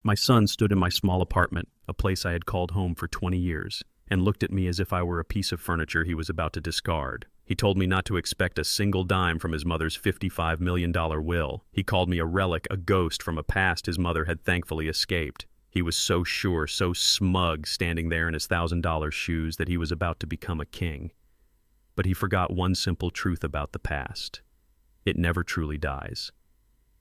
My son stood in my small apartment, a place I had called home for 20 years, and looked at me as if I were a piece of furniture he was about to discard. He told me not to expect a single dime from his mother's $55 million will. He called me a relic, a ghost from a past his mother had thankfully escaped. He was so sure, so smug, standing there in his $1,000 shoes that he was about to become a king. But he forgot one simple truth about the past. It never truly dies.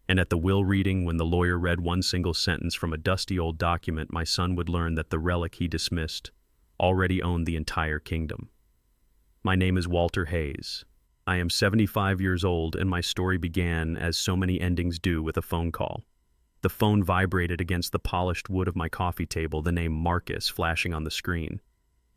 And at the will reading, when the lawyer read one single sentence from a dusty old document, my son would learn that the relic he dismissed already owned the entire kingdom. My name is Walter Hayes. I am 75 years old, and my story began, as so many endings do, with a phone call. The phone vibrated against the polished wood of my coffee table, the name Marcus flashing on the screen.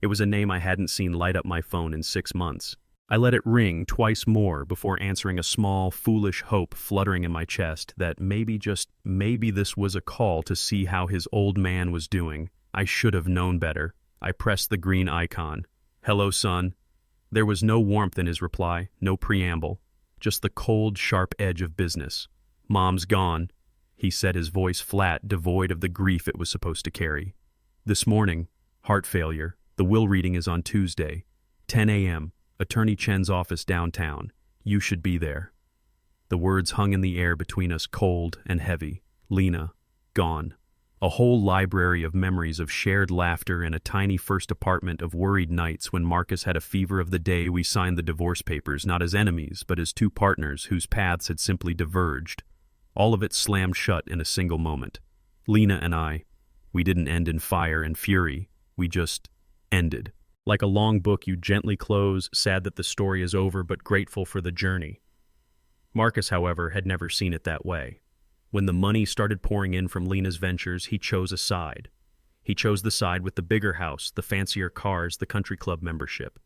It was a name I hadn't seen light up my phone in 6 months. I let it ring twice more before answering, a small, foolish hope fluttering in my chest that maybe, just maybe, this was a call to see how his old man was doing. I should have known better. I pressed the green icon. "Hello, son." There was no warmth in his reply, no preamble, just the cold, sharp edge of business. "Mom's gone," he said, his voice flat, devoid of the grief it was supposed to carry. "This morning, heart failure. The will reading is on Tuesday, 10 a.m., Attorney Chen's office downtown. You should be there." The words hung in the air between us, cold and heavy. Lena, gone. A whole library of memories of shared laughter in a tiny first apartment, of worried nights when Marcus had a fever of the day we signed the divorce papers, not as enemies, but as two partners whose paths had simply diverged. All of it slammed shut in a single moment. Lena and I, we didn't end in fire and fury. We just ended. Like a long book you gently close, sad that the story is over, but grateful for the journey. Marcus, however, had never seen it that way. When the money started pouring in from Lena's ventures, he chose a side. He chose the side with the bigger house, the fancier cars, the country club membership.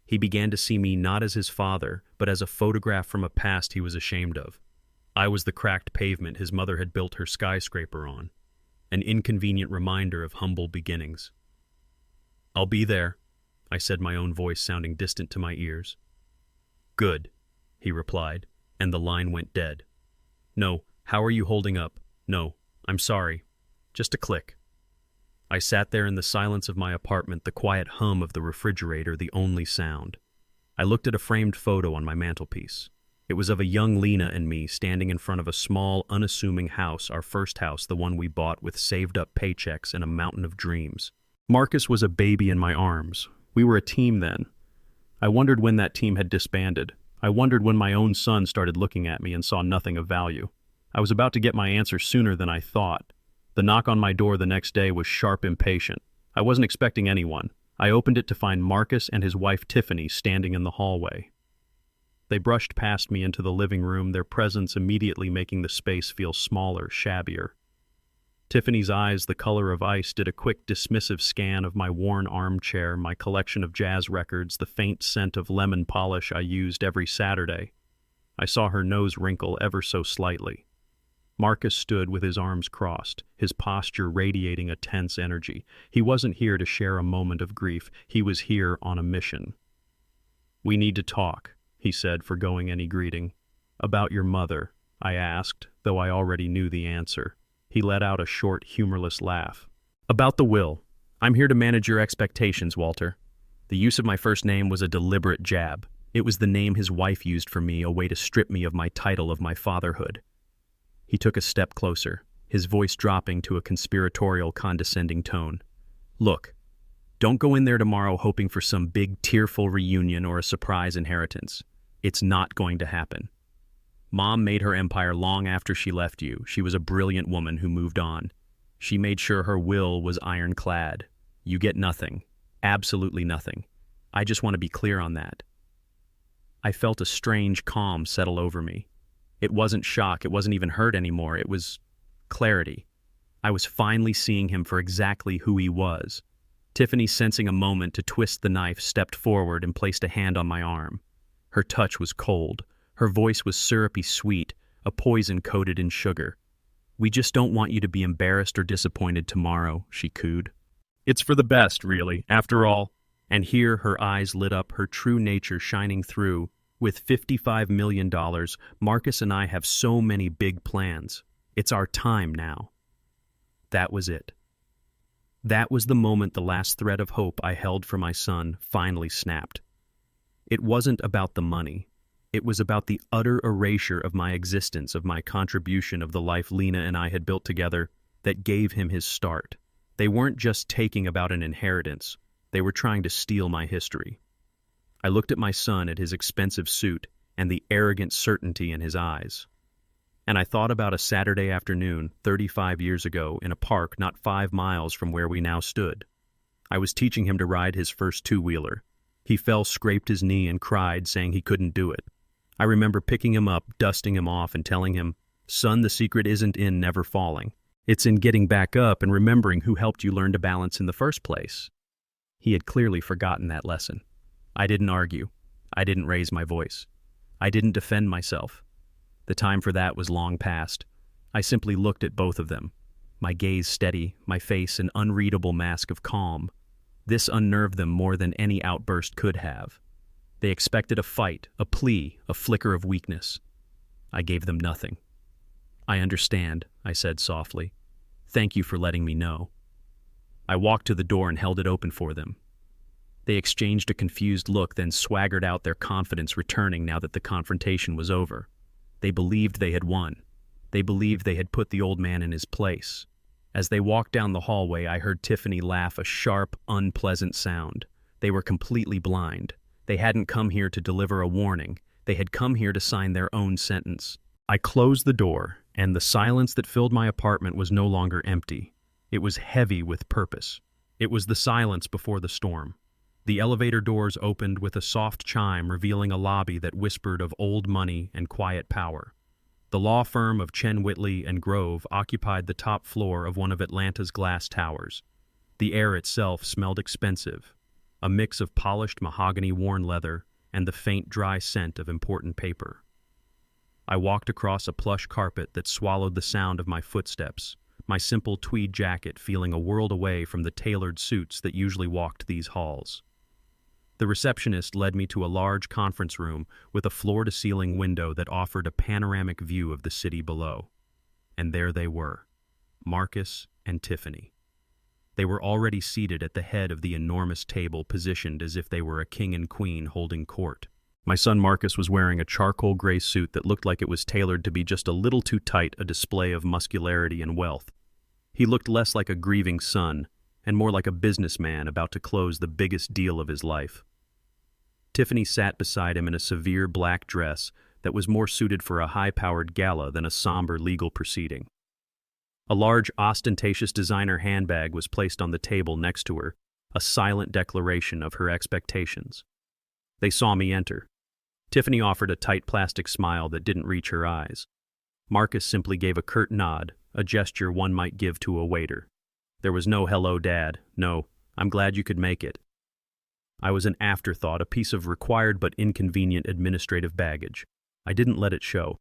He began to see me not as his father, but as a photograph from a past he was ashamed of. I was the cracked pavement his mother had built her skyscraper on, an inconvenient reminder of humble beginnings. "I'll be there," I said, my own voice sounding distant to my ears. "Good," he replied, and the line went dead. "No, how are you holding up? No, I'm sorry. Just a click." I sat there in the silence of my apartment, the quiet hum of the refrigerator the only sound. I looked at a framed photo on my mantelpiece. It was of a young Lena and me standing in front of a small, unassuming house, our first house, the one we bought with saved-up paychecks and a mountain of dreams. Marcus was a baby in my arms. We were a team then. I wondered when that team had disbanded. I wondered when my own son started looking at me and saw nothing of value. I was about to get my answer sooner than I thought. The knock on my door the next day was sharp, impatient. I wasn't expecting anyone. I opened it to find Marcus and his wife Tiffany standing in the hallway. They brushed past me into the living room, their presence immediately making the space feel smaller, shabbier. Tiffany's eyes, the color of ice, did a quick, dismissive scan of my worn armchair, my collection of jazz records, the faint scent of lemon polish I used every Saturday. I saw her nose wrinkle ever so slightly. Marcus stood with his arms crossed, his posture radiating a tense energy. He wasn't here to share a moment of grief. He was here on a mission. "We need to talk," he said, forgoing any greeting. "About your mother?" I asked, though I already knew the answer. He let out a short, humorless laugh. "About the will. I'm here to manage your expectations, Walter." The use of my first name was a deliberate jab. It was the name his wife used for me, a way to strip me of my title, of my fatherhood. He took a step closer, his voice dropping to a conspiratorial, condescending tone. "Look, don't go in there tomorrow hoping for some big, tearful reunion or a surprise inheritance. It's not going to happen. Mom made her empire long after she left you. She was a brilliant woman who moved on. She made sure her will was ironclad. You get nothing. Absolutely nothing. I just want to be clear on that." I felt a strange calm settle over me. It wasn't shock, it wasn't even hurt anymore, it was clarity. I was finally seeing him for exactly who he was. Tiffany, sensing a moment to twist the knife, stepped forward and placed a hand on my arm. Her touch was cold. Her voice was syrupy sweet, a poison coated in sugar. "We just don't want you to be embarrassed or disappointed tomorrow," she cooed. "It's for the best, really, after all." And here her eyes lit up, her true nature shining through. "With $55 million, Marcus and I have so many big plans. It's our time now." That was it. That was the moment the last thread of hope I held for my son finally snapped. It wasn't about the money. It was about the utter erasure of my existence, of my contribution, of the life Lena and I had built together that gave him his start. They weren't just taking about an inheritance. They were trying to steal my history. I looked at my son, at his expensive suit, and the arrogant certainty in his eyes. And I thought about a Saturday afternoon 35 years ago in a park not 5 miles from where we now stood. I was teaching him to ride his first two-wheeler. He fell, scraped his knee, and cried, saying he couldn't do it. I remember picking him up, dusting him off, and telling him, "Son, the secret isn't in never falling. It's in getting back up and remembering who helped you learn to balance in the first place." He had clearly forgotten that lesson. I didn't argue. I didn't raise my voice. I didn't defend myself. The time for that was long past. I simply looked at both of them, my gaze steady, my face an unreadable mask of calm. This unnerved them more than any outburst could have. They expected a fight, a plea, a flicker of weakness. I gave them nothing. "I understand," I said softly. "Thank you for letting me know." I walked to the door and held it open for them. They exchanged a confused look, then swaggered out, their confidence returning now that the confrontation was over. They believed they had won. They believed they had put the old man in his place. As they walked down the hallway, I heard Tiffany laugh, a sharp, unpleasant sound. They were completely blind. They hadn't come here to deliver a warning. They had come here to sign their own sentence. I closed the door, and the silence that filled my apartment was no longer empty. It was heavy with purpose. It was the silence before the storm. The elevator doors opened with a soft chime, revealing a lobby that whispered of old money and quiet power. The law firm of Chen Whitley and Grove occupied the top floor of one of Atlanta's glass towers. The air itself smelled expensive, a mix of polished mahogany, worn leather, and the faint, dry scent of important paper. I walked across a plush carpet that swallowed the sound of my footsteps, my simple tweed jacket feeling a world away from the tailored suits that usually walked these halls. The receptionist led me to a large conference room with a floor-to-ceiling window that offered a panoramic view of the city below. And there they were, Marcus and Tiffany. They were already seated at the head of the enormous table, positioned as if they were a king and queen holding court. My son Marcus was wearing a charcoal gray suit that looked like it was tailored to be just a little too tight, a display of muscularity and wealth. He looked less like a grieving son and more like a businessman about to close the biggest deal of his life. Tiffany sat beside him in a severe black dress that was more suited for a high-powered gala than a somber legal proceeding. A large, ostentatious designer handbag was placed on the table next to her, a silent declaration of her expectations. They saw me enter. Tiffany offered a tight plastic smile that didn't reach her eyes. Marcus simply gave a curt nod, a gesture one might give to a waiter. There was no "hello, Dad," no "I'm glad you could make it." I was an afterthought, a piece of required but inconvenient administrative baggage. I didn't let it show.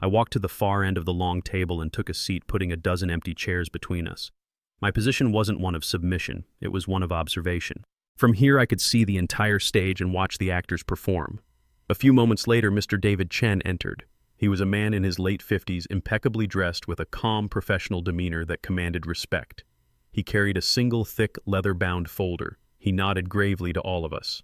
I walked to the far end of the long table and took a seat, putting a dozen empty chairs between us. My position wasn't one of submission, it was one of observation. From here I could see the entire stage and watch the actors perform. A few moments later, Mr. David Chen entered. He was a man in his late 50s, impeccably dressed with a calm, professional demeanor that commanded respect. He carried a single thick, leather-bound folder. He nodded gravely to all of us.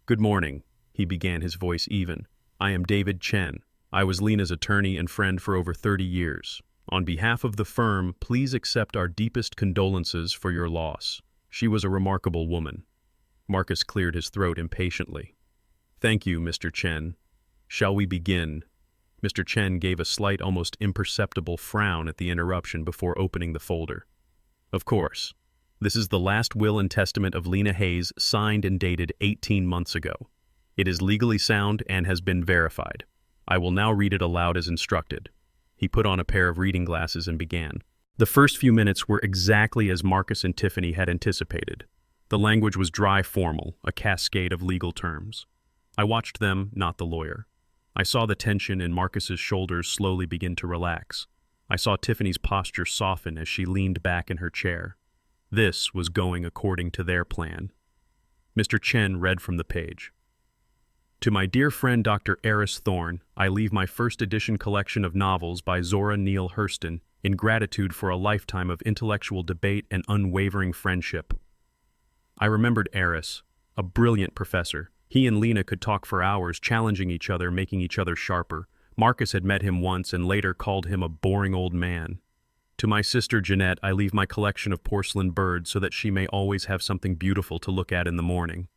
"Good morning," he began, his voice even. "I am David Chen. I was Lena's attorney and friend for over 30 years. On behalf of the firm, please accept our deepest condolences for your loss. She was a remarkable woman." Marcus cleared his throat impatiently. "Thank you, Mr. Chen. Shall we begin?" Mr. Chen gave a slight, almost imperceptible frown at the interruption before opening the folder. "Of course. This is the last will and testament of Lena Hayes, signed and dated 18 months ago. It is legally sound and has been verified. I will now read it aloud as instructed." He put on a pair of reading glasses and began. The first few minutes were exactly as Marcus and Tiffany had anticipated. The language was dry formal, a cascade of legal terms. I watched them, not the lawyer. I saw the tension in Marcus's shoulders slowly begin to relax. I saw Tiffany's posture soften as she leaned back in her chair. This was going according to their plan. Mr. Chen read from the page. "To my dear friend Dr. Eris Thorne, I leave my first edition collection of novels by Zora Neale Hurston in gratitude for a lifetime of intellectual debate and unwavering friendship. I remembered Eris, a brilliant professor. He and Lena could talk for hours, challenging each other, making each other sharper. Marcus had met him once and later called him a boring old man. To my sister Jeanette, I leave my collection of porcelain birds so that she may always have something beautiful to look at in the morning.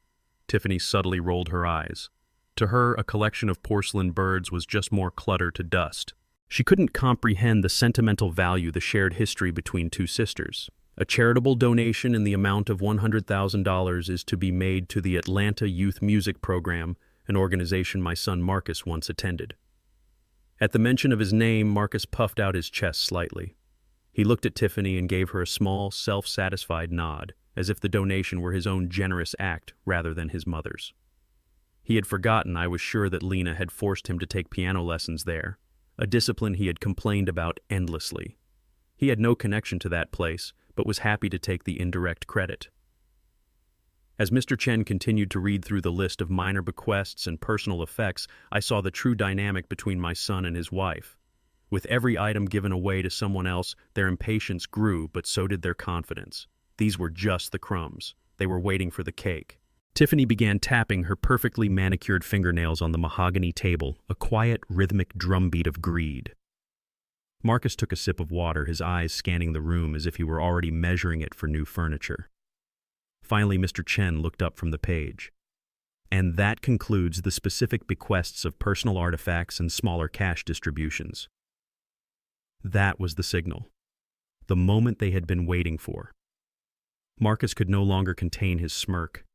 Tiffany subtly rolled her eyes. To her, a collection of porcelain birds was just more clutter to dust. She couldn't comprehend the sentimental value, the shared history between two sisters. A charitable donation in the amount of $100,000 is to be made to the Atlanta Youth Music Program, an organization my son Marcus once attended. At the mention of his name, Marcus puffed out his chest slightly. He looked at Tiffany and gave her a small, self-satisfied nod, as if the donation were his own generous act rather than his mother's. He had forgotten, I was sure, that Lena had forced him to take piano lessons there, a discipline he had complained about endlessly. He had no connection to that place, but was happy to take the indirect credit. As Mr. Chen continued to read through the list of minor bequests and personal effects, I saw the true dynamic between my son and his wife. With every item given away to someone else, their impatience grew, but so did their confidence. These were just the crumbs. They were waiting for the cake. Tiffany began tapping her perfectly manicured fingernails on the mahogany table, a quiet, rhythmic drumbeat of greed. Marcus took a sip of water, his eyes scanning the room as if he were already measuring it for new furniture. Finally, Mr. Chen looked up from the page. And that concludes the specific bequests of personal artifacts and smaller cash distributions. That was the signal. The moment they had been waiting for. Marcus could no longer contain his smirk.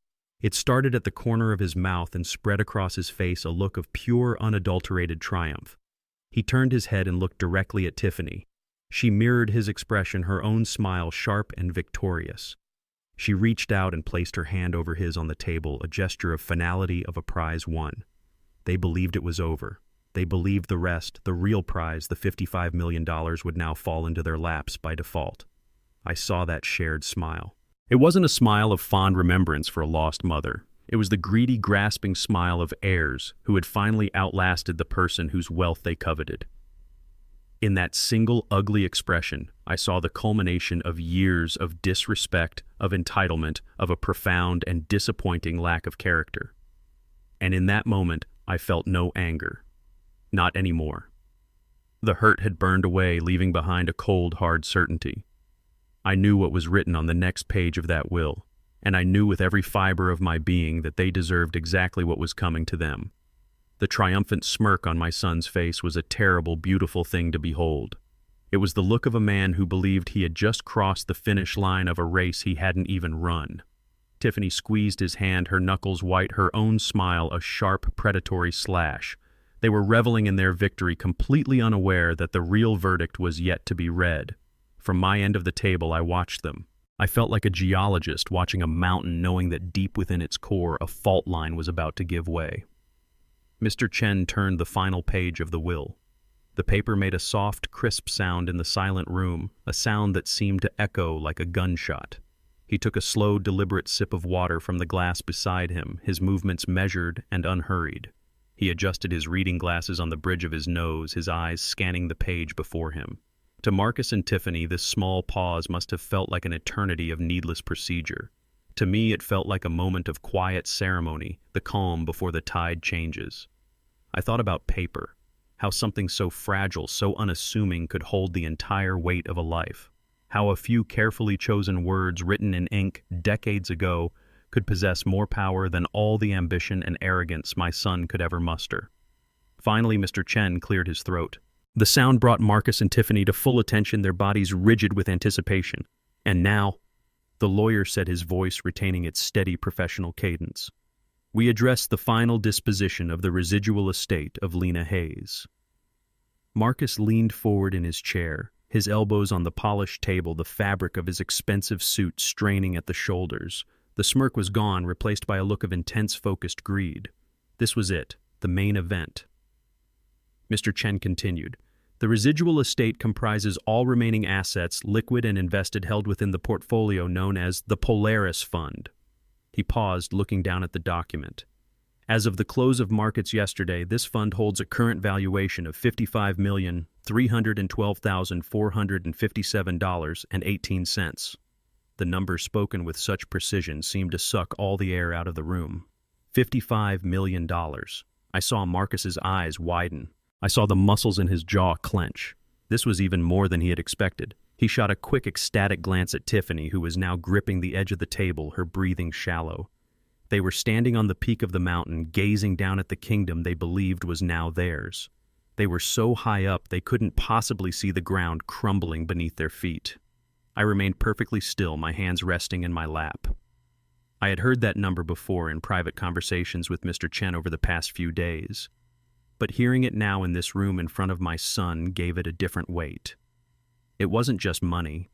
It started at the corner of his mouth and spread across his face, a look of pure, unadulterated triumph. He turned his head and looked directly at Tiffany. She mirrored his expression, her own smile sharp and victorious. She reached out and placed her hand over his on the table, a gesture of finality of a prize won. They believed it was over. They believed the rest, the real prize, the $55 million, would now fall into their laps by default. I saw that shared smile. It wasn't a smile of fond remembrance for a lost mother. It was the greedy, grasping smile of heirs who had finally outlasted the person whose wealth they coveted. In that single ugly expression, I saw the culmination of years of disrespect, of entitlement, of a profound and disappointing lack of character. And in that moment, I felt no anger. Not anymore. The hurt had burned away, leaving behind a cold, hard certainty. I knew what was written on the next page of that will, and I knew with every fiber of my being that they deserved exactly what was coming to them. The triumphant smirk on my son's face was a terrible, beautiful thing to behold. It was the look of a man who believed he had just crossed the finish line of a race he hadn't even run. Tiffany squeezed his hand, her knuckles white, her own smile a sharp, predatory slash. They were reveling in their victory, completely unaware that the real verdict was yet to be read. From my end of the table, I watched them. I felt like a geologist watching a mountain, knowing that deep within its core, a fault line was about to give way. Mr. Chen turned the final page of the will. The paper made a soft, crisp sound in the silent room, a sound that seemed to echo like a gunshot. He took a slow, deliberate sip of water from the glass beside him, his movements measured and unhurried. He adjusted his reading glasses on the bridge of his nose, his eyes scanning the page before him. To Marcus and Tiffany, this small pause must have felt like an eternity of needless procedure. To me, it felt like a moment of quiet ceremony, the calm before the tide changes. I thought about paper, how something so fragile, so unassuming could hold the entire weight of a life, how a few carefully chosen words written in ink decades ago could possess more power than all the ambition and arrogance my son could ever muster. Finally, Mr. Chen cleared his throat. The sound brought Marcus and Tiffany to full attention, their bodies rigid with anticipation. And now, the lawyer said, his voice retaining its steady professional cadence, we address the final disposition of the residual estate of Lena Hayes. Marcus leaned forward in his chair, his elbows on the polished table, the fabric of his expensive suit straining at the shoulders. The smirk was gone, replaced by a look of intense, focused greed. This was it, the main event. Mr. Chen continued. The residual estate comprises all remaining assets, liquid and invested, held within the portfolio known as the Polaris Fund. He paused, looking down at the document. As of the close of markets yesterday, this fund holds a current valuation of $55 million, $312,457.18. The number spoken with such precision seemed to suck all the air out of the room. $55 million. I saw Marcus's eyes widen. I saw the muscles in his jaw clench. This was even more than he had expected. He shot a quick, ecstatic glance at Tiffany, who was now gripping the edge of the table, her breathing shallow. They were standing on the peak of the mountain, gazing down at the kingdom they believed was now theirs. They were so high up they couldn't possibly see the ground crumbling beneath their feet. I remained perfectly still, my hands resting in my lap. I had heard that number before in private conversations with Mr. Chen over the past few days, but hearing it now in this room in front of my son gave it a different weight. It wasn't just money.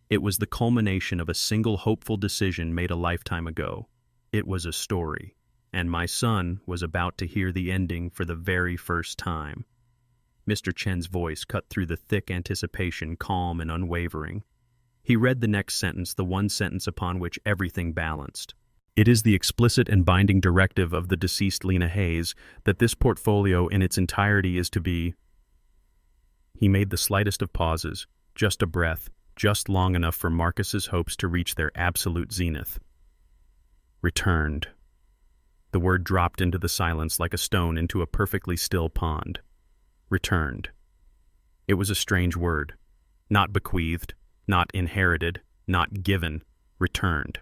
It was the culmination of a single hopeful decision made a lifetime ago. It was a story, and my son was about to hear the ending for the very first time. Mr. Chen's voice cut through the thick anticipation, calm and unwavering. He read the next sentence, the one sentence upon which everything balanced. It is the explicit and binding directive of the deceased Lena Hayes that this portfolio in its entirety is to be... He made the slightest of pauses, just a breath, just long enough for Marcus's hopes to reach their absolute zenith. Returned. The word dropped into the silence like a stone into a perfectly still pond. Returned. It was a strange word. Not bequeathed, not inherited, not given. Returned.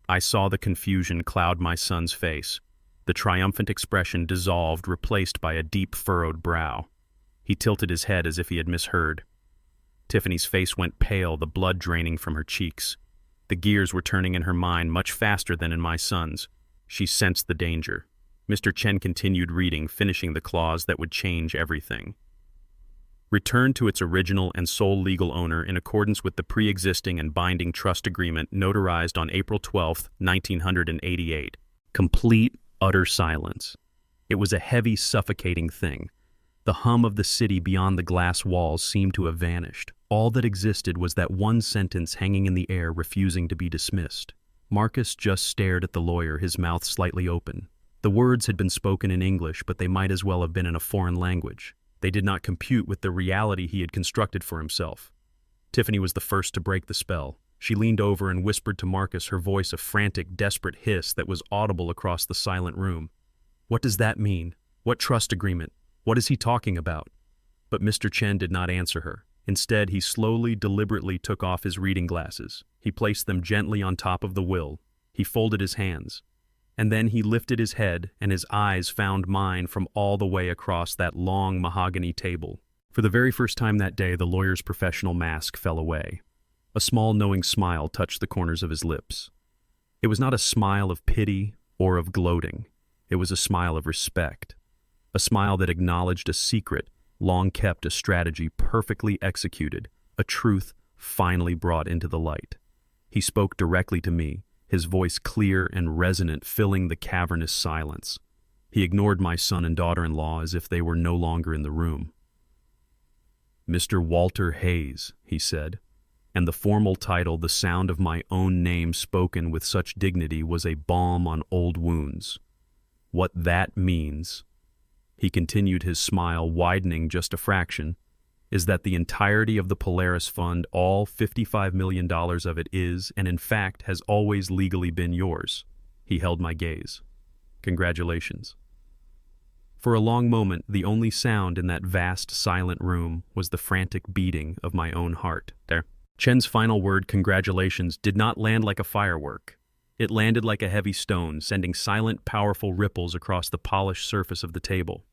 I saw the confusion cloud my son's face. The triumphant expression dissolved, replaced by a deep furrowed brow. He tilted his head as if he had misheard. Tiffany's face went pale, the blood draining from her cheeks. The gears were turning in her mind much faster than in my son's. She sensed the danger. Mr. Chen continued reading, finishing the clause that would change everything. Returned to its original and sole legal owner in accordance with the pre-existing and binding trust agreement notarized on April 12, 1988. Complete, utter silence. It was a heavy, suffocating thing. The hum of the city beyond the glass walls seemed to have vanished. All that existed was that one sentence hanging in the air, refusing to be dismissed. Marcus just stared at the lawyer, his mouth slightly open. The words had been spoken in English, but they might as well have been in a foreign language. They did not compute with the reality he had constructed for himself. Tiffany was the first to break the spell. She leaned over and whispered to Marcus, her voice a frantic, desperate hiss that was audible across the silent room. "What does that mean? What trust agreement? What is he talking about?" But Mr. Chen did not answer her. Instead, he slowly, deliberately took off his reading glasses. He placed them gently on top of the will. He folded his hands. And then he lifted his head, and his eyes found mine from all the way across that long mahogany table. For the very first time that day, the lawyer's professional mask fell away. A small, knowing smile touched the corners of his lips. It was not a smile of pity or of gloating. It was a smile of respect. A smile that acknowledged a secret, long kept, a strategy perfectly executed, a truth finally brought into the light. He spoke directly to me, his voice clear and resonant, filling the cavernous silence. He ignored my son and daughter-in-law as if they were no longer in the room. "Mr. Walter Hayes," he said, and the formal title, the sound of my own name spoken with such dignity, was a balm on old wounds. "What that means," he continued, his smile widening just a fraction, "is that the entirety of the Polaris Fund, all $55 million of it, is, and in fact has always legally been yours." He held my gaze. "Congratulations." For a long moment, the only sound in that vast, silent room was the frantic beating of my own heart. There. Chen's final word, "congratulations," did not land like a firework. It landed like a heavy stone, sending silent, powerful ripples across the polished surface of the table.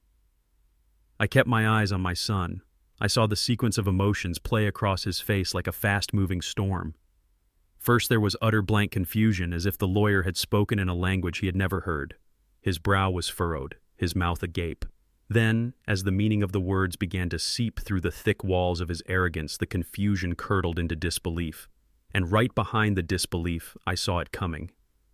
I kept my eyes on my son. I saw the sequence of emotions play across his face like a fast-moving storm. First there was utter blank confusion, as if the lawyer had spoken in a language he had never heard. His brow was furrowed, his mouth agape. Then, as the meaning of the words began to seep through the thick walls of his arrogance, the confusion curdled into disbelief. And right behind the disbelief, I saw it coming.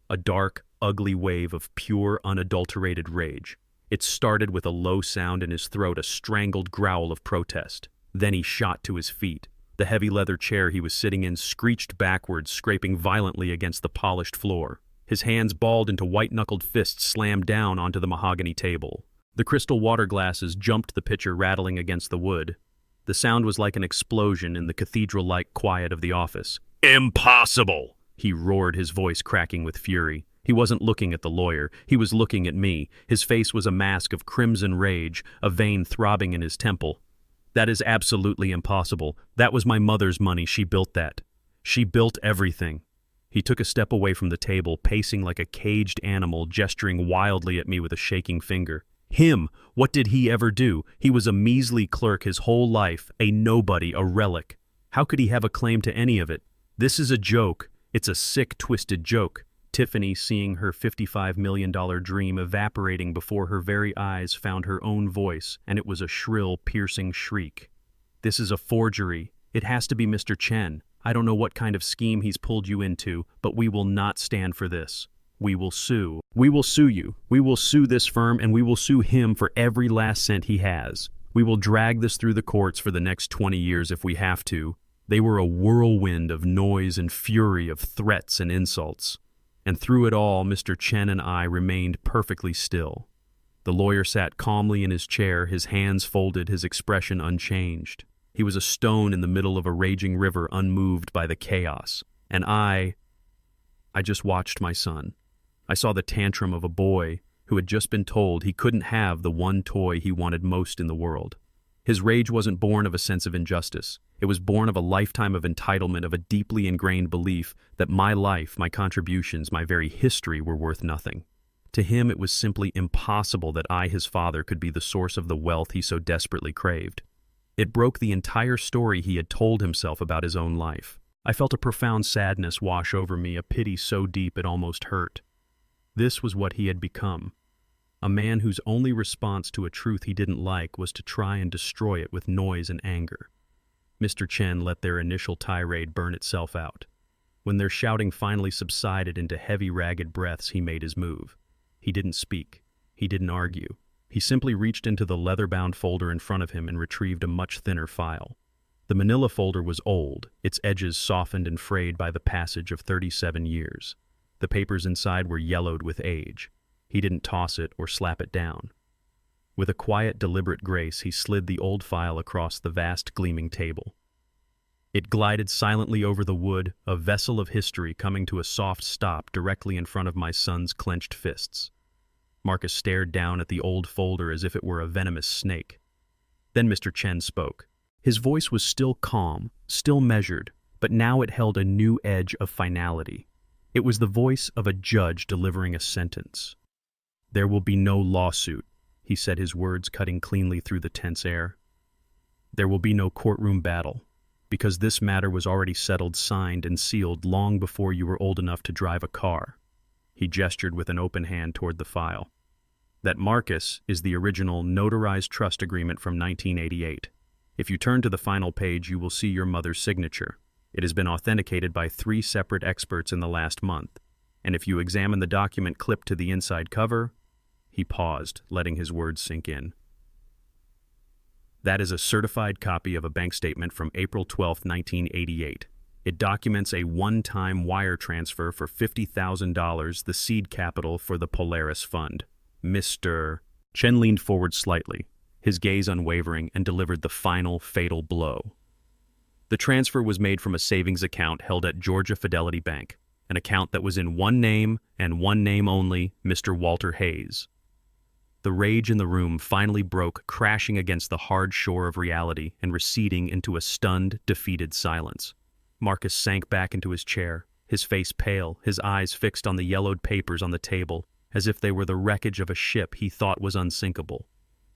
A dark, ugly wave of pure, unadulterated rage. It started with a low sound in his throat, a strangled growl of protest. Then he shot to his feet. The heavy leather chair he was sitting in screeched backwards, scraping violently against the polished floor. His hands, balled into white-knuckled fists, slammed down onto the mahogany table. The crystal water glasses jumped the pitcher rattling against the wood. The sound was like an explosion in the cathedral-like quiet of the office. "Impossible!" he roared, his voice cracking with fury. He wasn't looking at the lawyer. He was looking at me. His face was a mask of crimson rage, a vein throbbing in his temple. "That is absolutely impossible. That was my mother's money. She built that. She built everything." He took a step away from the table, pacing like a caged animal, gesturing wildly at me with a shaking finger. Him! What did he ever do? He was a measly clerk his whole life, a nobody, a relic. How could he have a claim to any of it? This is a joke. It's a sick, twisted joke. Tiffany, seeing her $55 million dream evaporating before her very eyes, found her own voice, and it was a shrill, piercing shriek. "This is a forgery. It has to be Mr. Chen. I don't know what kind of scheme he's pulled you into, but we will not stand for this. We will sue. We will sue you. We will sue this firm, and we will sue him for every last cent he has. We will drag this through the courts for the next 20 years if we have to." They were a whirlwind of noise and fury, of threats and insults. And through it all, Mr. Chen and I remained perfectly still. The lawyer sat calmly in his chair, his hands folded, his expression unchanged. He was a stone in the middle of a raging river, unmoved by the chaos. And I just watched my son. I saw the tantrum of a boy who had just been told he couldn't have the one toy he wanted most in the world. His rage wasn't born of a sense of injustice. It was born of a lifetime of entitlement, of a deeply ingrained belief that my life, my contributions, my very history were worth nothing. To him, it was simply impossible that I, his father, could be the source of the wealth he so desperately craved. It broke the entire story he had told himself about his own life. I felt a profound sadness wash over me, a pity so deep it almost hurt. This was what he had become. A man whose only response to a truth he didn't like was to try and destroy it with noise and anger. Mr. Chen let their initial tirade burn itself out. When their shouting finally subsided into heavy, ragged breaths, he made his move. He didn't speak. He didn't argue. He simply reached into the leather-bound folder in front of him and retrieved a much thinner file. The manila folder was old, its edges softened and frayed by the passage of 37 years. The papers inside were yellowed with age. He didn't toss it or slap it down. With a quiet, deliberate grace, he slid the old file across the vast, gleaming table. It glided silently over the wood, a vessel of history coming to a soft stop directly in front of my son's clenched fists. Marcus stared down at the old folder as if it were a venomous snake. Then Mr. Chen spoke. His voice was still calm, still measured, but now it held a new edge of finality. It was the voice of a judge delivering a sentence. "There will be no lawsuit," he said, his words cutting cleanly through the tense air. "There will be no courtroom battle, because this matter was already settled, signed, and sealed long before you were old enough to drive a car." He gestured with an open hand toward the file. "That Marcus is the original notarized trust agreement from 1988. If you turn to the final page, you will see your mother's signature. It has been authenticated by 3 separate experts in the last month. And if you examine the document clipped to the inside cover..." He paused, letting his words sink in. "That is a certified copy of a bank statement from April 12, 1988. It documents a one-time wire transfer for $50,000, the seed capital for the Polaris Fund. Mr. Chen leaned forward slightly, his gaze unwavering, and delivered the final, fatal blow. The transfer was made from a savings account held at Georgia Fidelity Bank, an account that was in one name and one name only, Mr. Walter Hayes. The rage in the room finally broke, crashing against the hard shore of reality and receding into a stunned, defeated silence. Marcus sank back into his chair, his face pale, his eyes fixed on the yellowed papers on the table, as if they were the wreckage of a ship he thought was unsinkable.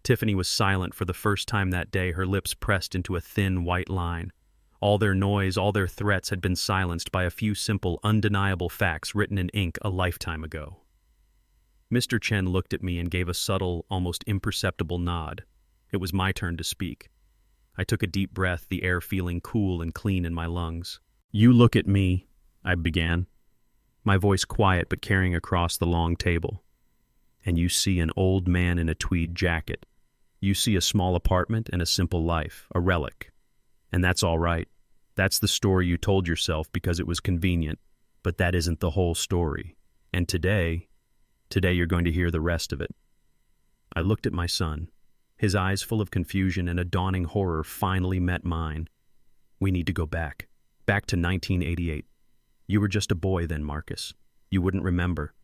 Tiffany was silent for the first time that day, her lips pressed into a thin, white line. All their noise, all their threats had been silenced by a few simple, undeniable facts written in ink a lifetime ago. Mr. Chen looked at me and gave a subtle, almost imperceptible nod. It was my turn to speak. I took a deep breath, the air feeling cool and clean in my lungs. "You look at me," I began, my voice quiet but carrying across the long table. "And you see an old man in a tweed jacket. You see a small apartment and a simple life, a relic. And that's all right. That's the story you told yourself because it was convenient. But that isn't the whole story. And today you're going to hear the rest of it." I looked at my son. His eyes full of confusion and a dawning horror finally met mine. We need to go back. Back to 1988. You were just a boy then, Marcus. You wouldn't remember.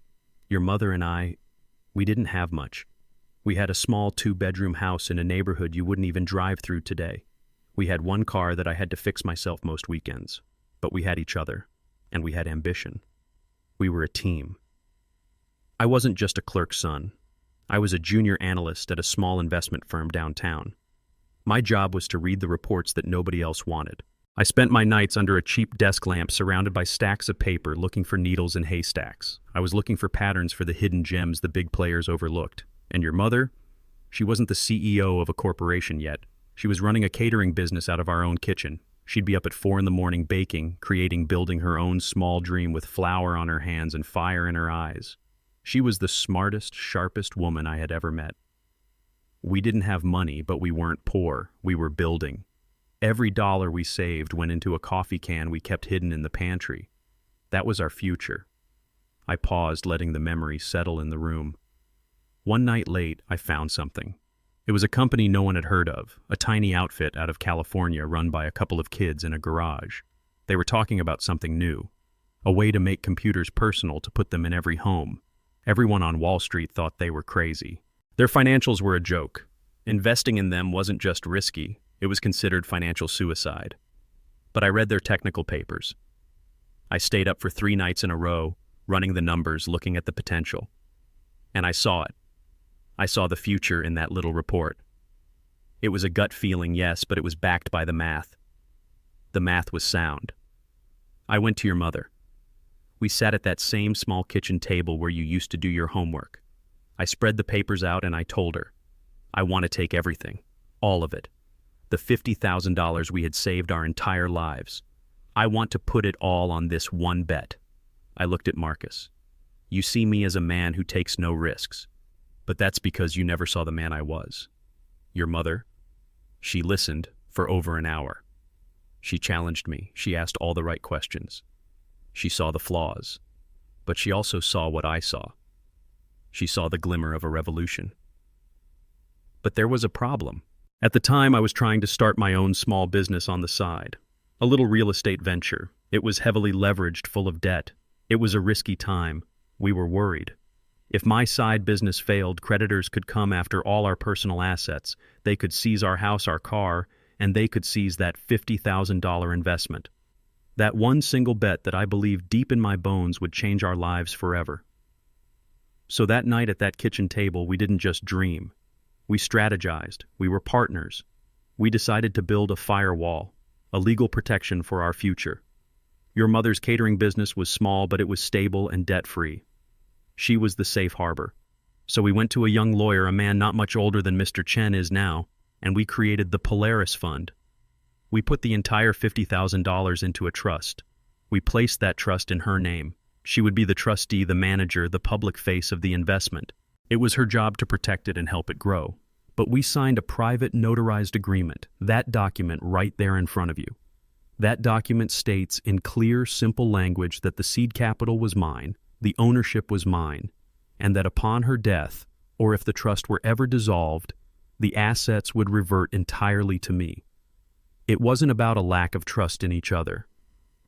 Your mother and I, we didn't have much. We had a small 2-bedroom house in a neighborhood you wouldn't even drive through today. We had one car that I had to fix myself most weekends. But we had each other, and we had ambition. We were a team. I wasn't just a clerk's son. I was a junior analyst at a small investment firm downtown. My job was to read the reports that nobody else wanted. I spent my nights under a cheap desk lamp surrounded by stacks of paper looking for needles in haystacks. I was looking for patterns for the hidden gems the big players overlooked. And your mother? She wasn't the CEO of a corporation yet. She was running a catering business out of our own kitchen. She'd be up at 4 a.m. baking, building her own small dream with flour on her hands and fire in her eyes. She was the smartest, sharpest woman I had ever met. We didn't have money, but we weren't poor. We were building. Every dollar we saved went into a coffee can we kept hidden in the pantry. That was our future. I paused, letting the memory settle in the room. One night late, I found something. It was a company no one had heard of, a tiny outfit out of California run by a couple of kids in a garage. They were talking about something new, a way to make computers personal to put them in every home. Everyone on Wall Street thought they were crazy. Their financials were a joke. Investing in them wasn't just risky, it was considered financial suicide. But I read their technical papers. I stayed up for 3 nights in a row, running the numbers, looking at the potential. And I saw it. I saw the future in that little report. It was a gut feeling, yes, but it was backed by the math. The math was sound. I went to your mother. We sat at that same small kitchen table where you used to do your homework. I spread the papers out and I told her, I want to take everything, all of it. The $50,000 we had saved our entire lives. I want to put it all on this one bet. I looked at Marcus. You see me as a man who takes no risks. But that's because you never saw the man I was. Your mother, she listened for over an hour. She challenged me. She asked all the right questions. She saw the flaws, but she also saw what I saw. She saw the glimmer of a revolution. But there was a problem. At the time, I was trying to start my own small business on the side, a little real estate venture. It was heavily leveraged, full of debt. It was a risky time. We were worried. If my side business failed, creditors could come after all our personal assets. They could seize our house, our car, and they could seize that $50,000 investment. That one single bet that I believed deep in my bones would change our lives forever. So that night at that kitchen table, we didn't just dream. We strategized. We were partners. We decided to build a firewall, a legal protection for our future. Your mother's catering business was small, but it was stable and debt-free. She was the safe harbor. So we went to a young lawyer, a man not much older than Mr. Chen is now, and we created the Polaris Fund. We put the entire $50,000 into a trust. We placed that trust in her name. She would be the trustee, the manager, the public face of the investment. It was her job to protect it and help it grow. But we signed a private notarized agreement, that document right there in front of you. That document states in clear, simple language that the seed capital was mine, the ownership was mine, and that upon her death, or if the trust were ever dissolved, the assets would revert entirely to me. It wasn't about a lack of trust in each other.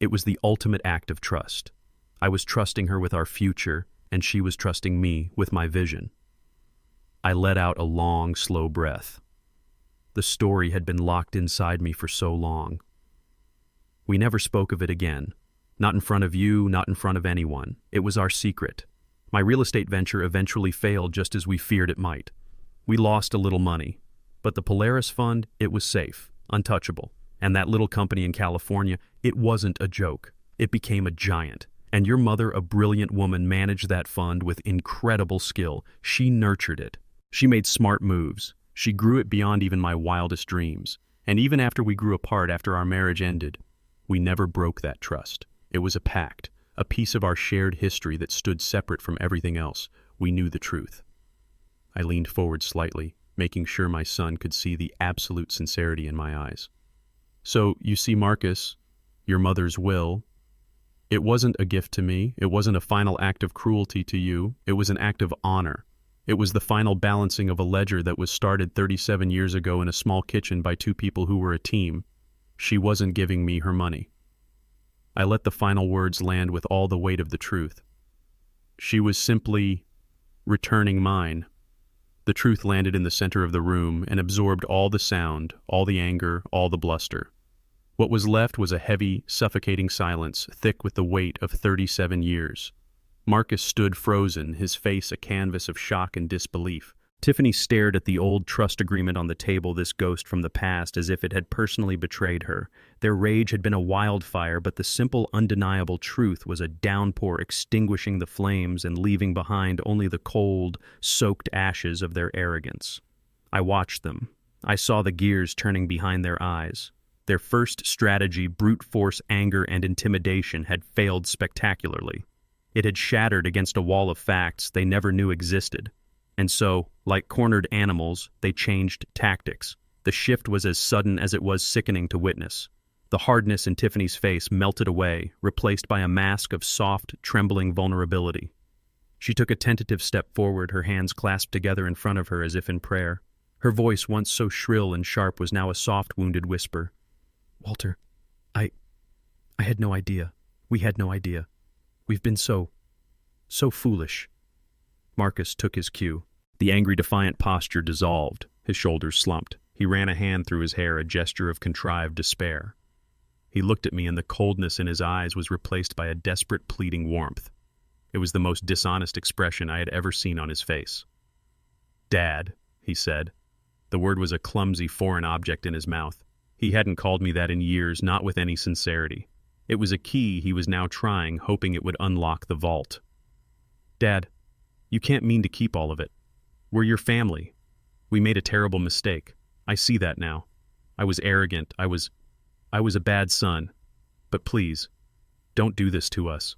It was the ultimate act of trust. I was trusting her with our future, and she was trusting me with my vision. I let out a long, slow breath. The story had been locked inside me for so long. We never spoke of it again. Not in front of you, not in front of anyone. It was our secret. My real estate venture eventually failed just as we feared it might. We lost a little money. But the Polaris Fund, it was safe, untouchable. And that little company in California, it wasn't a joke. It became a giant. And your mother, a brilliant woman, managed that fund with incredible skill. She nurtured it. She made smart moves. She grew it beyond even my wildest dreams. And even after we grew apart, after our marriage ended, we never broke that trust. It was a pact, a piece of our shared history that stood separate from everything else. We knew the truth. I leaned forward slightly, making sure my son could see the absolute sincerity in my eyes. So, you see, Marcus, your mother's will, it wasn't a gift to me. It wasn't a final act of cruelty to you. It was an act of honor. It was the final balancing of a ledger that was started 37 years ago in a small kitchen by two people who were a team. She wasn't giving me her money. I let the final words land with all the weight of the truth. She was simply returning mine. The truth landed in the center of the room and absorbed all the sound, all the anger, all the bluster. What was left was a heavy, suffocating silence, thick with the weight of 37 years. Marcus stood frozen, his face a canvas of shock and disbelief. Tiffany stared at the old trust agreement on the table, this ghost from the past, as if it had personally betrayed her. Their rage had been a wildfire, but the simple, undeniable truth was a downpour extinguishing the flames and leaving behind only the cold, soaked ashes of their arrogance. I watched them. I saw the gears turning behind their eyes. Their first strategy, brute force anger and intimidation, had failed spectacularly. It had shattered against a wall of facts they never knew existed. And so, like cornered animals, they changed tactics. The shift was as sudden as it was sickening to witness. The hardness in Tiffany's face melted away, replaced by a mask of soft, trembling vulnerability. She took a tentative step forward, her hands clasped together in front of her as if in prayer. Her voice, once so shrill and sharp, was now a soft, wounded whisper. "Walter, I had no idea. We had no idea. We've been so foolish." Marcus took his cue. The angry, defiant posture dissolved. His shoulders slumped. He ran a hand through his hair, a gesture of contrived despair. He looked at me, and the coldness in his eyes was replaced by a desperate, pleading warmth. It was the most dishonest expression I had ever seen on his face. "Dad," he said. The word was a clumsy, foreign object in his mouth. He hadn't called me that in years, not with any sincerity. It was a key he was now trying, hoping it would unlock the vault. "Dad, you can't mean to keep all of it. We're your family. We made a terrible mistake. I see that now. I was arrogant. I was a bad son. But please, don't do this to us."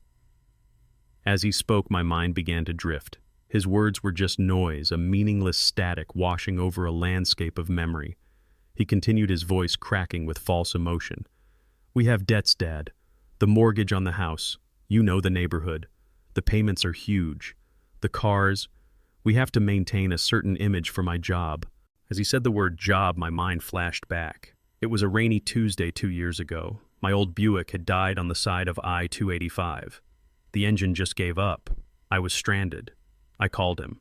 As he spoke, my mind began to drift. His words were just noise, a meaningless static washing over a landscape of memory. He continued, his voice cracking with false emotion. "We have debts, Dad. The mortgage on the house. You know the neighborhood. The payments are huge. The cars. We have to maintain a certain image for my job." As he said the word job, my mind flashed back. It was a rainy Tuesday 2 years ago. My old Buick had died on the side of I-285. The engine just gave up. I was stranded. I called him.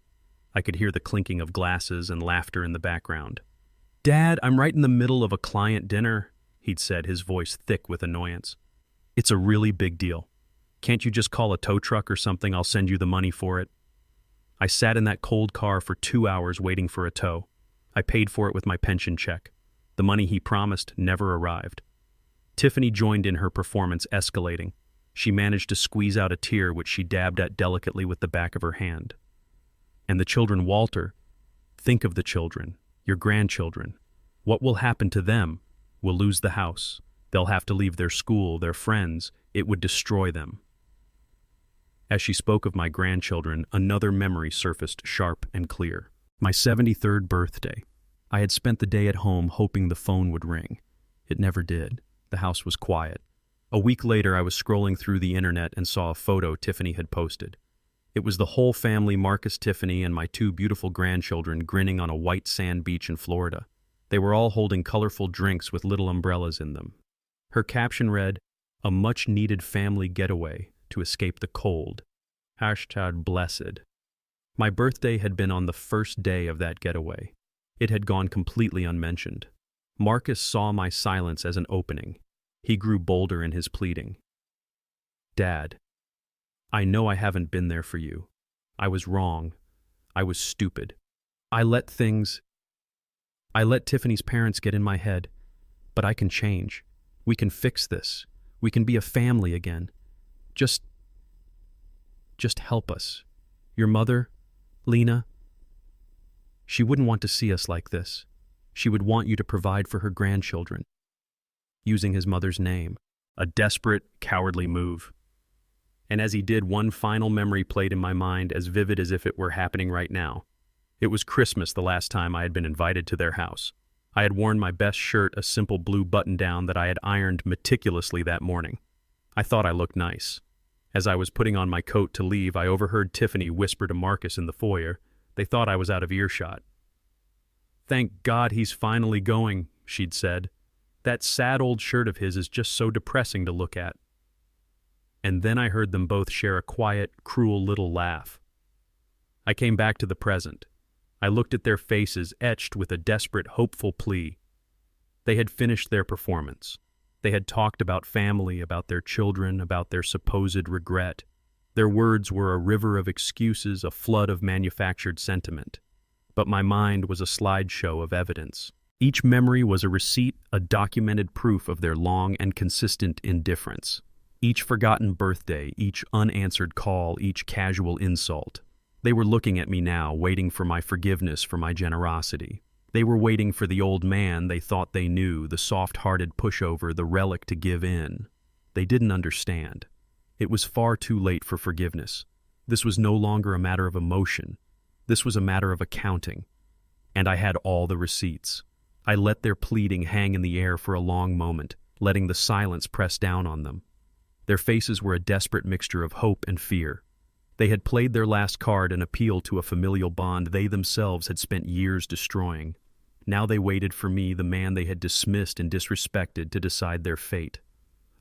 I could hear the clinking of glasses and laughter in the background. "Dad, I'm right in the middle of a client dinner," he'd said, his voice thick with annoyance. "It's a really big deal. Can't you just call a tow truck or something? I'll send you the money for it." I sat in that cold car for 2 hours waiting for a tow. I paid for it with my pension check. The money he promised never arrived. Tiffany joined in, her performance escalating. She managed to squeeze out a tear, which she dabbed at delicately with the back of her hand. "And the children, Walter. Think of the children, your grandchildren. What will happen to them? We'll lose the house. They'll have to leave their school, their friends. It would destroy them." As she spoke of my grandchildren, another memory surfaced sharp and clear. My 73rd birthday. I had spent the day at home hoping the phone would ring. It never did. The house was quiet. A week later, I was scrolling through the internet and saw a photo Tiffany had posted. It was the whole family, Marcus, Tiffany, and my 2 beautiful grandchildren, grinning on a white sand beach in Florida. They were all holding colorful drinks with little umbrellas in them. Her caption read, "A much-needed family getaway to escape the cold. #blessed." My birthday had been on the first day of that getaway. It had gone completely unmentioned. Marcus saw my silence as an opening. He grew bolder in his pleading. "Dad, I know I haven't been there for you. I was wrong. I was stupid. I let Tiffany's parents get in my head. But I can change. We can fix this. We can be a family again. Just help us. Your mother, Lena, she wouldn't want to see us like this. She would want you to provide for her grandchildren." Using his mother's name. A desperate, cowardly move. And as he did, one final memory played in my mind, as vivid as if it were happening right now. It was Christmas the last time I had been invited to their house. I had worn my best shirt, a simple blue button-down that I had ironed meticulously that morning. I thought I looked nice. As I was putting on my coat to leave, I overheard Tiffany whisper to Marcus in the foyer, They thought I was out of earshot. "Thank God he's finally going," she'd said. "That sad old shirt of his is just so depressing to look at." And then I heard them both share a quiet, cruel little laugh. I came back to the present. I looked at their faces etched with a desperate, hopeful plea. They had finished their performance. They had talked about family, about their children, about their supposed regret. Their words were a river of excuses, a flood of manufactured sentiment. But my mind was a slideshow of evidence. Each memory was a receipt, a documented proof of their long and consistent indifference. Each forgotten birthday, each unanswered call, each casual insult. They were looking at me now, waiting for my forgiveness, for my generosity. They were waiting for the old man they thought they knew, the soft-hearted pushover, the relic to give in. They didn't understand. It was far too late for forgiveness. This was no longer a matter of emotion. This was a matter of accounting. And I had all the receipts. I let their pleading hang in the air for a long moment, letting the silence press down on them. Their faces were a desperate mixture of hope and fear. They had played their last card, an appeal to a familial bond they themselves had spent years destroying. Now they waited for me, the man they had dismissed and disrespected, to decide their fate.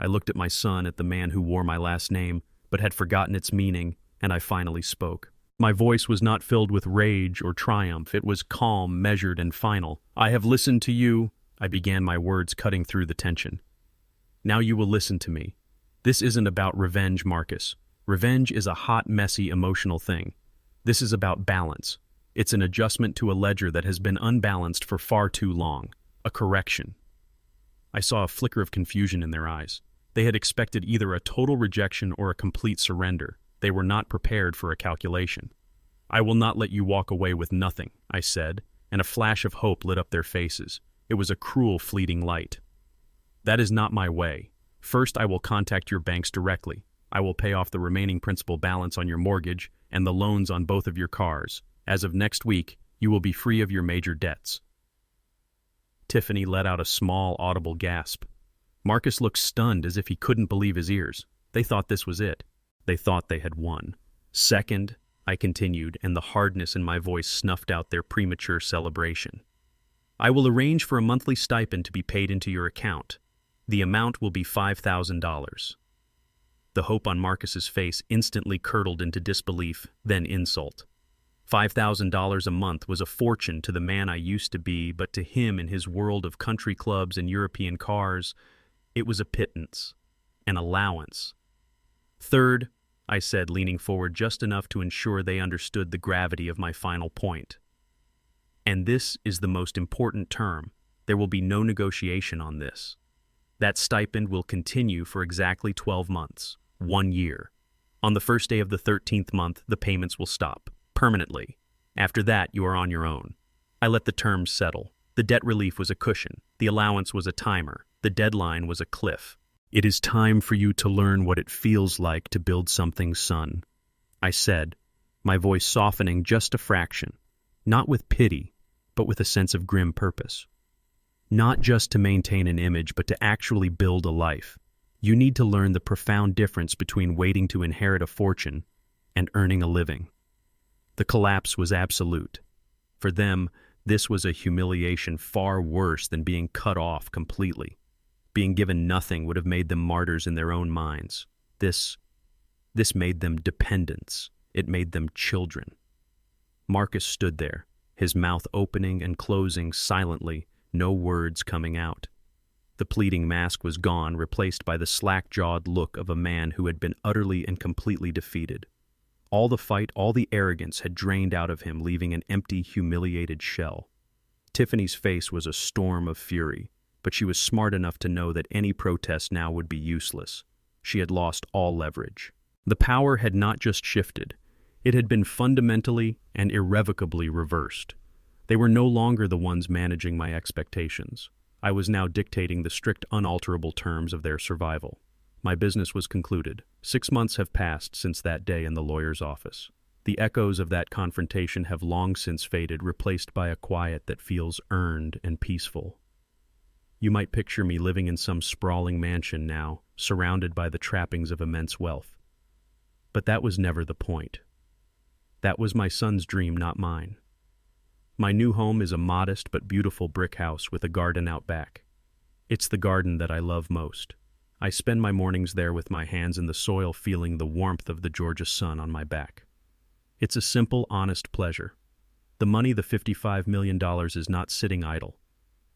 I looked at my son, at the man who wore my last name, but had forgotten its meaning, and I finally spoke. My voice was not filled with rage or triumph. It was calm, measured, and final. "I have listened to you," I began, my words cutting through the tension. "Now you will listen to me. This isn't about revenge, Marcus. Revenge is a hot, messy, emotional thing. This is about balance. It's an adjustment to a ledger that has been unbalanced for far too long. A correction." I saw a flicker of confusion in their eyes. They had expected either a total rejection or a complete surrender. They were not prepared for a calculation. "I will not let you walk away with nothing," I said, and a flash of hope lit up their faces. It was a cruel, fleeting light. "That is not my way. First, I will contact your banks directly. I will pay off the remaining principal balance on your mortgage and the loans on both of your cars. As of next week, you will be free of your major debts." Tiffany let out a small, audible gasp. Marcus looked stunned, as if he couldn't believe his ears. They thought this was it. They thought they had won. "Second," I continued, and the hardness in my voice snuffed out their premature celebration, "I will arrange for a monthly stipend to be paid into your account. The amount will be $5,000. The hope on Marcus's face instantly curdled into disbelief, then insult. $5,000 a month was a fortune to the man I used to be, but to him, in his world of country clubs and European cars, it was a pittance, an allowance. "Third," I said, leaning forward just enough to ensure they understood the gravity of my final point. "And this is the most important term. There will be no negotiation on this. That stipend will continue for exactly 12 months, 1 year. On the first day of the 13th month, the payments will stop, permanently. After that, you are on your own." I let the terms settle. The debt relief was a cushion. The allowance was a timer. The deadline was a cliff. "It is time for you to learn what it feels like to build something, son," I said, my voice softening just a fraction, not with pity, but with a sense of grim purpose. "Not just to maintain an image, but to actually build a life. You need to learn the profound difference between waiting to inherit a fortune and earning a living." The collapse was absolute. For them, this was a humiliation far worse than being cut off completely. Being given nothing would have made them martyrs in their own minds. This made them dependents. It made them children. Marcus stood there, his mouth opening and closing silently, no words coming out. The pleading mask was gone, replaced by the slack-jawed look of a man who had been utterly and completely defeated. All the fight, all the arrogance had drained out of him, leaving an empty, humiliated shell. Tiffany's face was a storm of fury, but she was smart enough to know that any protest now would be useless. She had lost all leverage. The power had not just shifted. It had been fundamentally and irrevocably reversed. They were no longer the ones managing my expectations. I was now dictating the strict, unalterable terms of their survival. My business was concluded. 6 months have passed since that day in the lawyer's office. The echoes of that confrontation have long since faded, replaced by a quiet that feels earned and peaceful. You might picture me living in some sprawling mansion now, surrounded by the trappings of immense wealth. But that was never the point. That was my son's dream, not mine. My new home is a modest but beautiful brick house with a garden out back. It's the garden that I love most. I spend my mornings there with my hands in the soil, feeling the warmth of the Georgia sun on my back. It's a simple, honest pleasure. The money, the $55 million, is not sitting idle.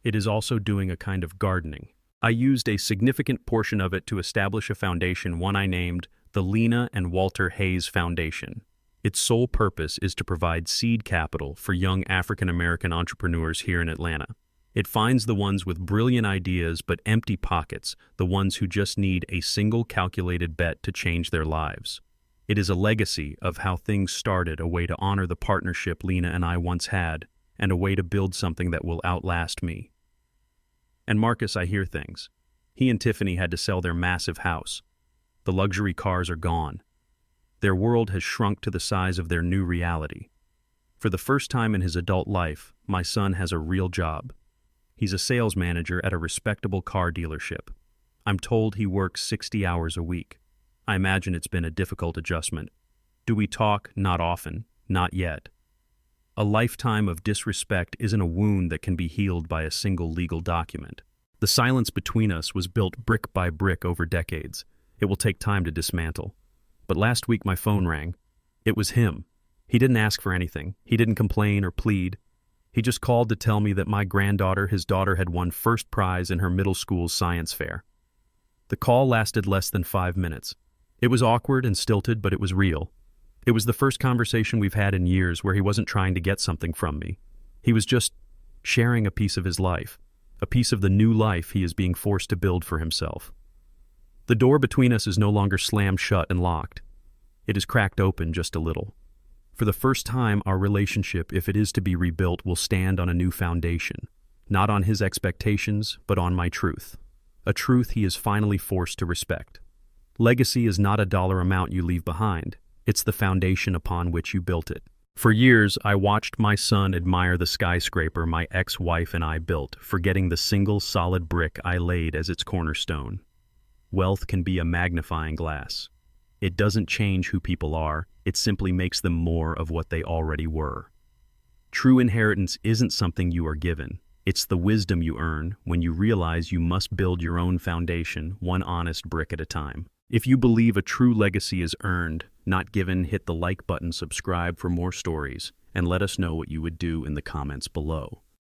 It is also doing a kind of gardening. I used a significant portion of it to establish a foundation, one I named the Lena and Walter Hayes Foundation. Its sole purpose is to provide seed capital for young African-American entrepreneurs here in Atlanta. It finds the ones with brilliant ideas but empty pockets, the ones who just need a single calculated bet to change their lives. It is a legacy of how things started, a way to honor the partnership Lena and I once had, and a way to build something that will outlast me. And Marcus, I hear things. He and Tiffany had to sell their massive house. The luxury cars are gone. Their world has shrunk to the size of their new reality. For the first time in his adult life, my son has a real job. He's a sales manager at a respectable car dealership. I'm told he works 60 hours a week. I imagine it's been a difficult adjustment. Do we talk? Not often. Not yet. A lifetime of disrespect isn't a wound that can be healed by a single legal document. The silence between us was built brick by brick over decades. It will take time to dismantle. But last week my phone rang. It was him. He didn't ask for anything. He didn't complain or plead. He just called to tell me that my granddaughter, his daughter, had won first prize in her middle school's science fair. The call lasted less than 5 minutes. It was awkward and stilted, but it was real. It was the first conversation we've had in years where he wasn't trying to get something from me. He was just sharing a piece of his life, a piece of the new life he is being forced to build for himself. The door between us is no longer slammed shut and locked. It is cracked open just a little. For the first time, our relationship, if it is to be rebuilt, will stand on a new foundation, not on his expectations, but on my truth. A truth he is finally forced to respect. Legacy is not a dollar amount you leave behind. It's the foundation upon which you built it. For years, I watched my son admire the skyscraper my ex-wife and I built, forgetting the single solid brick I laid as its cornerstone. Wealth can be a magnifying glass. It doesn't change who people are, it simply makes them more of what they already were. True inheritance isn't something you are given. It's the wisdom you earn when you realize you must build your own foundation, one honest brick at a time. If you believe a true legacy is earned, not given, hit the like button, subscribe for more stories, and let us know what you would do in the comments below.